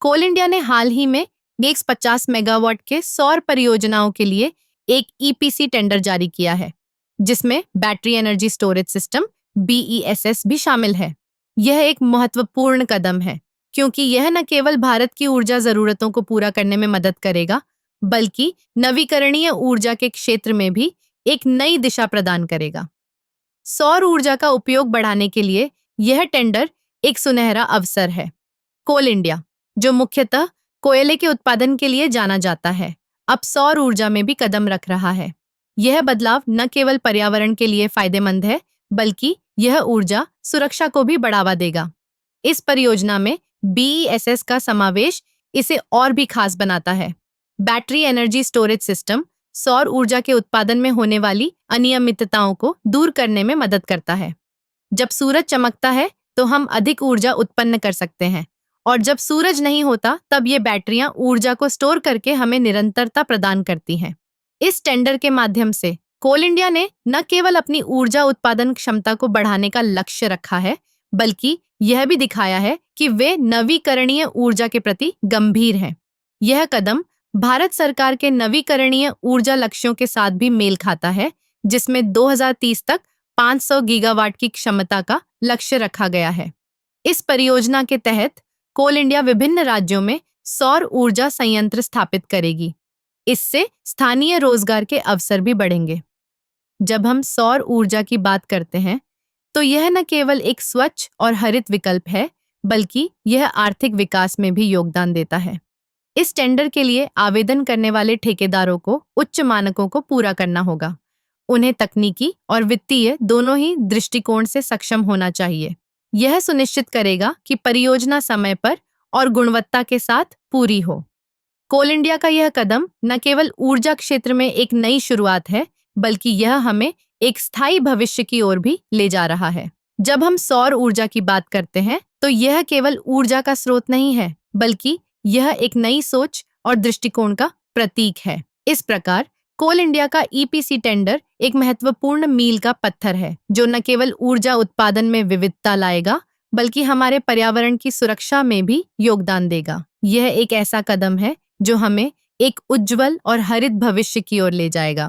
कोल India ने हाल ही में 150 megawatt के सौर परियोजनाओं के लिए एक ईपीसी टेंडर जारी किया है, जिसमें battery energy storage system BESS भी शामिल है। यह एक महत्वपूर्ण कदम है, क्योंकि यह न केवल भारत की ऊर्जा जरूरतों को पूरा करने में मदद करेगा, बल्कि नवीकरणीय ऊर्जा के क्षेत्र में भी एक नई दिशा प्रदान करेगा। सौर ऊर्जा का उपयोग बढ़ाने के लिए यह टेंडर एक सुनहरा अवसर है। कोल इंडिया, जो मुख्यतः कोयले के उत्पादन के लिए जाना जाता है, अब सौर ऊर्जा में भी कदम रख रहा है। यह बदलाव न केवल पर्यावरण के लिए फायदेमंद है, बल्कि यह ऊर्जा सुरक्षा को भी बढ़ावा देगा। इस परियोजना में BESS का समावेश इसे और भी खास बनाता है। बैटरी एनर्जी स्टोरेज सिस्टम सौर ऊर्जा के उत्पादन में होने वाली अनियमितताओं को दूर करने में मदद करता है। जब सूरज चमकता है तो हम अधिक ऊर्जा उत्पन्न कर सकते हैं, और जब सूरज नहीं होता तब ये बैटरियां ऊर्जा को स्टोर करके हमें निरंतरता प्रदान करती हैं। इस टेंडर के माध्यम से कोल इंडिया ने न केवल अपनी ऊर्जा उत्पादन क्षमता को बढ़ाने का लक्ष्य रखा है, बल्कि यह भी दिखाया है कि वे नवीकरणीय ऊर्जा के प्रति गंभीर हैं। यह कदम भारत सरकार के नवीकरणीय ऊर्जा लक्ष्यों के साथ भी मेल खाता है, जिसमें 2030 तक 500 गीगावाट की क्षमता का लक्ष्य रखा गया है। इस परियोजना के तहत कोल इंडिया विभिन्न राज्यों में सौर ऊर्जा संयंत्र स्थापित करेगी। इससे स्थानीय रोजगार के अवसर भी बढ़ेंगे। जब हम सौर ऊर्जा की बात करते हैं, तो यह न केवल एक स्वच्छ और हरित विकल्प है, बल्कि यह आर्थिक विकास में भी योगदान देता है। इस टेंडर के लिए आवेदन करने वाले ठेकेदारों को उच्च मानकों को पूरा करना होगा। उन्हें तकनीकी और वित्तीय दोनों ही दृष्टिकोण से सक्षम होना चाहिए। यह सुनिश्चित करेगा कि परियोजना समय पर और गुणवत्ता के साथ पूरी हो। कोल इंडिया का यह कदम न केवल ऊर्जा क्षेत्र में एक नई शुरुआत है, बल्कि यह हमें एक स्थायी भविष्य की ओर भी ले जा रहा है। जब हम सौर ऊर्जा की बात करते हैं, तो यह केवल ऊर्जा का स्रोत नहीं है, बल्कि यह एक नई सोच और दृष्टिकोण का प्रतीक है। इस प्रकार कोल इंडिया का ईपीसी टेंडर एक महत्वपूर्ण मील का पत्थर है, जो न केवल ऊर्जा उत्पादन में विविधता लाएगा, बल्कि हमारे पर्यावरण की सुरक्षा में भी योगदान देगा। यह एक ऐसा कदम है जो हमें एक उज्जवल और हरित भविष्य की ओर ले जाएगा।